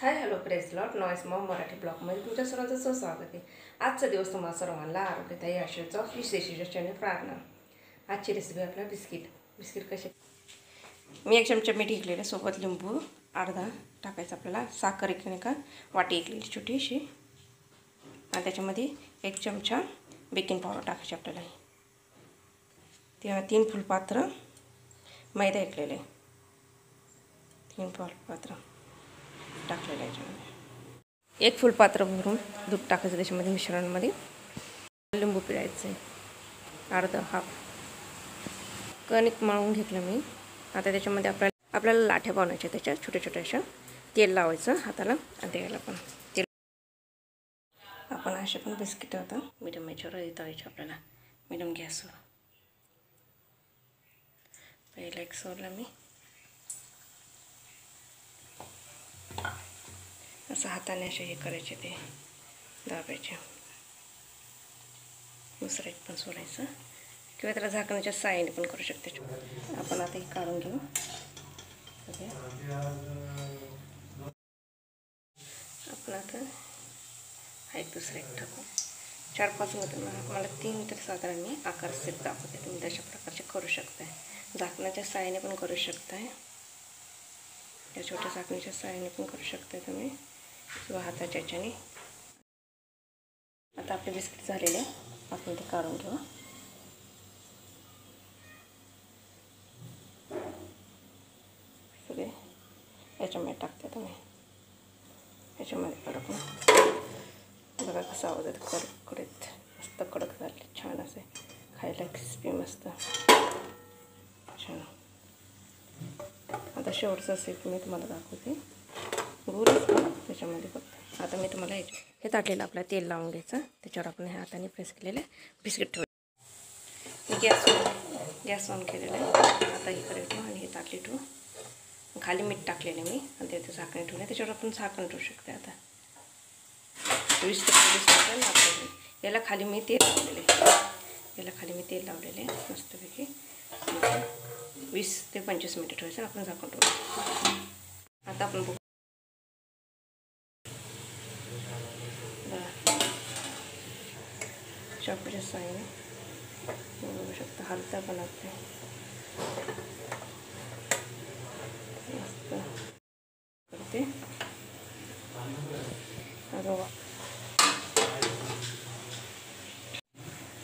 Hi hello press lot noise Maugham Marathi ब्लॉगमध्ये तुमच्या सर्वांचं स्वागत आहे। आजचा दिवस तुम्हाला सर्वांना आरोग्यदायी आयुष्याचा विशेषाने प्रार्थना। आजची रेसिपी आपला बिस्किट कसे मी 1 चमचा मीठ घेतलेलं सोबत लिंबू अर्धा टाकायचं आपल्याला, साखर एक नाही का वाटी घेतलेली छोटीशी आणि त्याच्यामध्ये 1 चमचा बेकिंग पावडर टाकायची आपल्याला। त्या 3 फुलपात्र मैदा घेतलेले 3 फुलपात्र टाकलेलं याच्यामध्ये 1 फुलपात्र भरून दूध टाकायचं त्याच्यामध्ये मिश्रणामध्ये, लिंबू पिळायचं आहे अर्धा हाफ, कणिक मळून घेतलं मी। आता त्याच्यामध्ये आपल्याला लाठ्या बनवायच्या, त्याच्या छोट्या छोट्या अशा तेल लावायचं हाताला आणि त्याला पण तेल आपण अशा पण बिस्किट आता मीडियम याच्यावर तळायचे आपल्याला, मीडियम गॅसवर। पहिला एक सोडला मी, असं हाताने असे हे करायचे, ते दाबायचे, दुसरं एक पण सोडायचं किंवा त्याला झाकण्याच्या साहाय्याने पण करू शकते। आपण आता हे काढून घेऊ। आपण आता हा एक दुसरा एक टाकू, 4-5 मिनिट मला 3 तर साधारण मी आकार सेट दाखवते, तुम्ही तशा प्रकारचे करू शकताय। झाकण्याच्या साहाय्याने पण करू शकताय, या छोट्या झाकण्याच्या साहाय्याने पण करू शकताय तुम्ही, किंवा हाताच्या ह्याच्याने। आता आपले बिस्किट झालेले आपण ते काढून घेऊ। सगळे याच्यामध्ये टाकते तुम्ही, याच्यामध्ये कडक बघा कसा आवाज येतो, कडकडीत मस्त कडक झाले, छान असे खायला क्रिस्पी मस्त छान। आता शेवटचा सेट मी तुम्हाला दाखवते, गोलच त्याच्यामध्ये फक्त। आता मी तुम्हाला हे ताटलेलं आपल्याला तेल लावून घ्यायचं, त्याच्यावर आपण ह्या हाताने प्रेस केलेले बिस्किट ठेवले, गॅस ऑन केलेलं आहे। आता इकडे ठेवू आणि हे ताटली ठेवू, खाली मीठ टाकलेलं मी आणि त्याचं झाकण ठेवलं, त्याच्यावर आपण झाकण ठेवू शकते। आता 20 ते 25 मिनिटं आपल्याला याला खाली मी तेल लावलेले, मस्तपैकी 20 ते 25 मिनिटं ठेवायचं, आपण झाकण ठेवू। आता आपण चाकूच्या साहाय्याने बघू शकता, हलता पण लागते मस्त करते। आता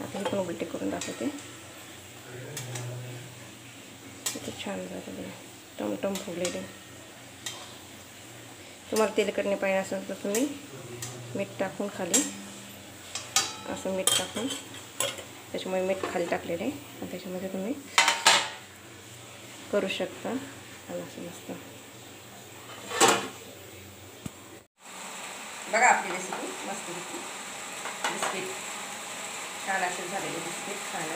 हे पण उलटे करून दाखवते, किती छान झालेले, टमटम फुगलेले। तुम्हाला तेलकटणे पाहिजे असेल तर तुम्ही मीठ टाकून खाली, असं मीठ टाकून त्याच्यामुळे मीठ खाली टाकलेले आहे आणि त्याच्यामध्ये तुम्ही करू शकता असं मस्त। बघा आपली रेसिपी मस्त बिस्किट छान असे झालेले बिस्किट छान।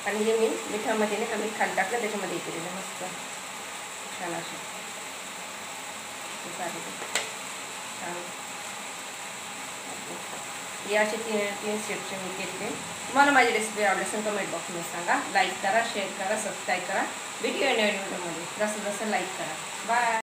आणि हे मी मिठामध्ये नाही का मीठ खाली टाकलं, त्याच्यामध्ये केलेलं मस्त छान असे छान। या असे 3 स्टेपचे मी केले। तुम्हाला माझी रेसिपी आवडली असेल कमेंट बॉक्समध्ये सांगा, लाईक करा, शेअर करा, सबस्क्राईब करा, व्हिडिओ नवीन व्हिडिओमध्ये जसं लाईक करा। बाय।